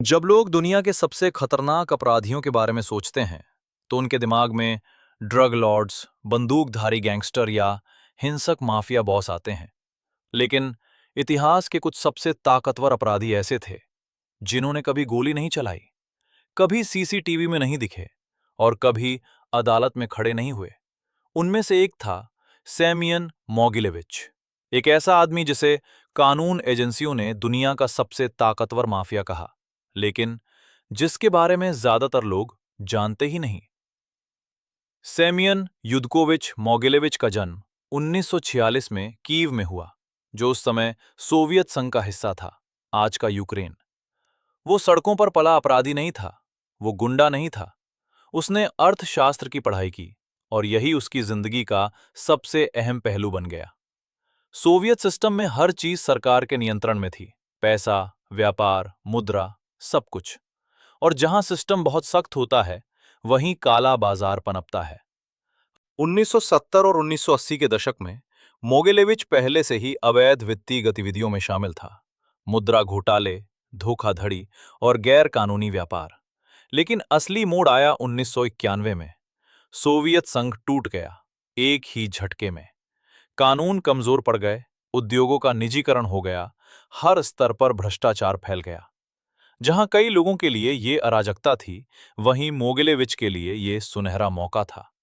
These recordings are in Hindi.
जब लोग दुनिया के सबसे खतरनाक अपराधियों के बारे में सोचते हैं, तो उनके दिमाग में ड्रग लॉर्ड्स, बंदूकधारी गैंगस्टर या हिंसक माफिया बॉस आते हैं। लेकिन इतिहास के कुछ सबसे ताकतवर अपराधी ऐसे थे, जिन्होंने कभी गोली नहीं चलाई, कभी सीसीटीवी में नहीं दिखे और कभी अदालत में खड़े नहीं हुए। उनमें से एक था सैमियन मोगिलेविच, एक ऐसा आदमी जिसे कानून एजेंसियों ने दुनिया का सबसे ताकतवर माफिया कहा, लेकिन जिसके बारे में ज्यादातर लोग जानते ही नहीं। सेमियन युदकोविच मोगिलेविच का जन्म 1946 में कीव में हुआ, जो उस समय सोवियत संघ का हिस्सा था, आज का यूक्रेन। वो सड़कों पर पला अपराधी नहीं था, वो गुंडा नहीं था। उसने अर्थशास्त्र की पढ़ाई की और यही उसकी जिंदगी का सबसे अहम पहलू बन गया। सोवियत सिस्टम में हर चीज सरकार के नियंत्रण में थी, पैसा, व्यापार, मुद्रा, सब कुछ। और जहां सिस्टम बहुत सख्त होता है, वहीं काला बाजार पनपता है। 1970 और 1980 के दशक में मोगिलेविच पहले से ही अवैध वित्तीय गतिविधियों में शामिल था। मुद्रा घोटाले, धोखाधड़ी और गैर कानूनी व्यापार। लेकिन असली मोड़ आया 1991 में। सोवियत संघ टूट गया, एक ही झटके में। कानून कमजोर पड़ गए, उद्योगों का निजीकरण हो गया, हर स्तर पर भ्रष्टाचार फैल गया। जहां कई लोगों के लिए ये अराजकता थी, वहीं मोगिलेविच के लिए ये सुनहरा मौका था।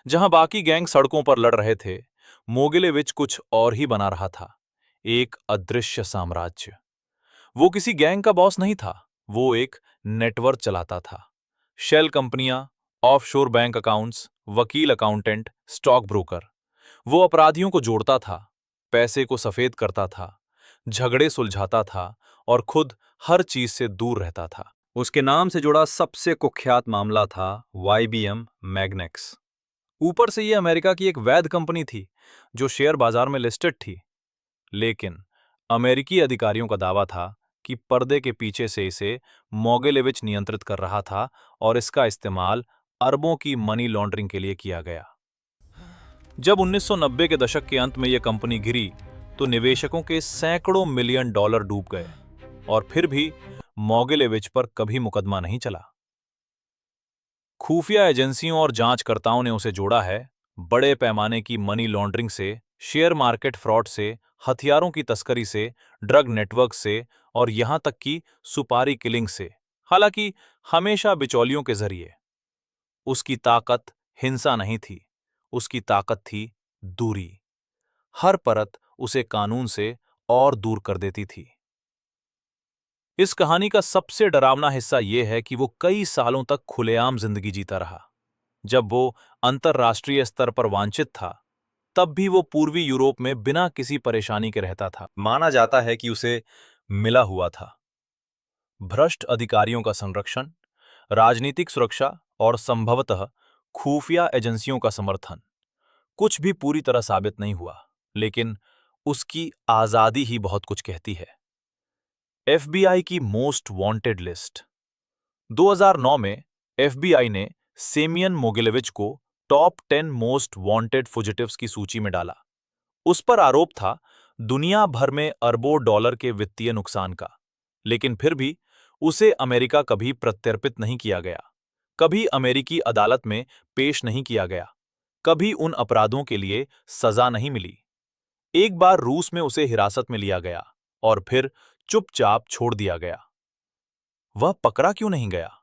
जहां बाकी गैंग सड़कों पर लड़ रहे थे, मोगिलेविच कुछ और ही बना रहा था, एक अदृश्य साम्राज्य। वो किसी गैंग का बॉस नहीं था, वो एक नेटवर्क चलाता था। शेल कंपनियां, ऑफशोर बैंक अकाउंट्स, वकील अकाउंटेंट, स्टॉक ब्रोकर। वो अपराधियों को जोड़ता था, पैसे को सफेद करता था, झगड़े सुलझाता था और खुद हर चीज से दूर रहता था। उसके नाम से जुड़ा सबसे कुख्यात मामला था वाईबीएम मैग्नेक्स। ऊपर से ये अमेरिका की एक वैध कंपनी थी, जो शेयर बाजार में लिस्टेड थी। लेकिन अमेरिकी अधिकारियों का दावा था कि पर्दे के पीछे से इसे मोगिलेविच नियंत्रित कर रहा था और इसका इस्तेमाल अरबों की मनी लॉन्ड्रिंग के लिए किया गया। जब 1990 के दशक के अंत में यह कंपनी गिरी, तो निवेशकों के सैकड़ों मिलियन डॉलर डूब गए और फिर भी मोगिलेविच पर कभी मुकदमा नहीं चला। खुफिया एजेंसियों और जांचकर्ताओं ने उसे जोड़ा है, बड़े पैमाने की मनी लॉन्ड्रिंग से, शेयर मार्केट फ्रॉड से, हथियारों की तस्करी से, ड्रग नेटवर्क से और यहां तक कि सुपारी किलिंग से। हालांकि हमेशा बिचौलियों के जरिए। उसकी ताकत हिंसा नहीं थी, उसकी ताकत थी दूरी। हर परत उसे कानून से और दूर कर देती थी। इस कहानी का सबसे डरावना हिस्सा यह है कि वो कई सालों तक खुलेआम जिंदगी जीता रहा। जब वो अंतर्राष्ट्रीय स्तर पर वांछित था, तब भी वो पूर्वी यूरोप में बिना किसी परेशानी के रहता था। माना जाता है कि उसे मिला हुआ था भ्रष्ट अधिकारियों का संरक्षण, राजनीतिक सुरक्षा और संभवतः खुफिया एजेंसियों का समर्थन। कुछ भी पूरी तरह साबित नहीं हुआ, लेकिन उसकी आजादी ही बहुत कुछ कहती है। एफबीआई की मोस्ट वांटेड लिस्ट। 2009 में एफबीआई ने सेमियन मोगिलेविच को टॉप 10 मोस्ट वांटेड फुजिटिव्स की सूची में डाला। उस पर आरोप था दुनिया भर में अरबों डॉलर के वित्तीय नुकसान का। लेकिन फिर भी उसे अमेरिका कभी प्रत्यर्पित नहीं किया गया, कभी अमेरिकी अदालत में पेश नहीं किया गया, कभी उन अपराधों के लिए सजा नहीं मिली। एक बार रूस में उसे हिरासत में लिया गया और फिर चुपचाप छोड़ दिया गया। वह पकड़ा क्यों नहीं गया?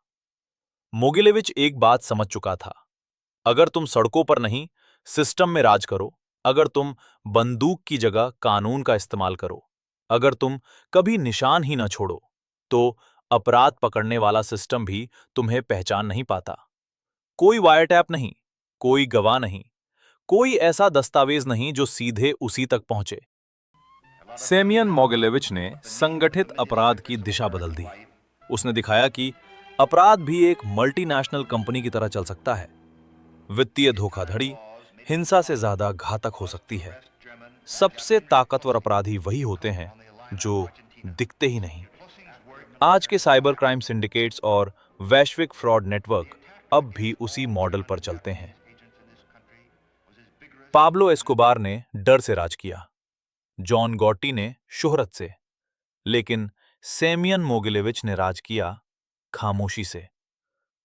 मोगिलेविच एक बात समझ चुका था, अगर तुम सड़कों पर नहीं, सिस्टम में राज करो, अगर तुम बंदूक की जगह कानून का इस्तेमाल करो, अगर तुम कभी निशान ही न छोड़ो, तो अपराध पकड़ने वाला सिस्टम भी तुम्हें पहचान नहीं पाता। कोई वायरटैप नहीं, कोई गवाह नहीं, कोई ऐसा दस्तावेज नहीं जो सीधे उसी तक पहुंचे। सेमियन मोगिलेविच ने संगठित अपराध की दिशा बदल दी। उसने दिखाया कि अपराध भी एक मल्टीनेशनल कंपनी की तरह चल सकता है। वित्तीय धोखाधड़ी हिंसा से ज्यादा घातक हो सकती है। सबसे ताकतवर अपराधी वही होते हैं जो दिखते ही नहीं। आज के साइबर क्राइम सिंडिकेट्स और वैश्विक फ्रॉड नेटवर्क अब भी उसी मॉडल पर चलते हैं। पाब्लो एस्कोबार ने डर से राज किया, जॉन गॉटी ने शोहरत से, लेकिन सेमियन मोगिलेविच ने राज किया खामोशी से।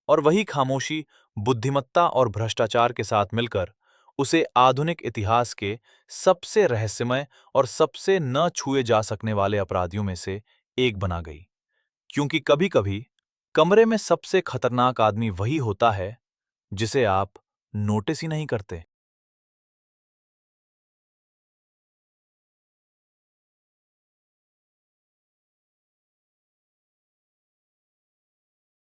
और वही खामोशी बुद्धिमत्ता और भ्रष्टाचार के साथ मिलकर उसे आधुनिक इतिहास के सबसे रहस्यमय और सबसे न छुए जा सकने वाले अपराधियों में से एक बना गई। क्योंकि कभी-कभी कमरे में सबसे खतरनाक आदमी वही होता है जिसे आप नोटिस ही नहीं करते।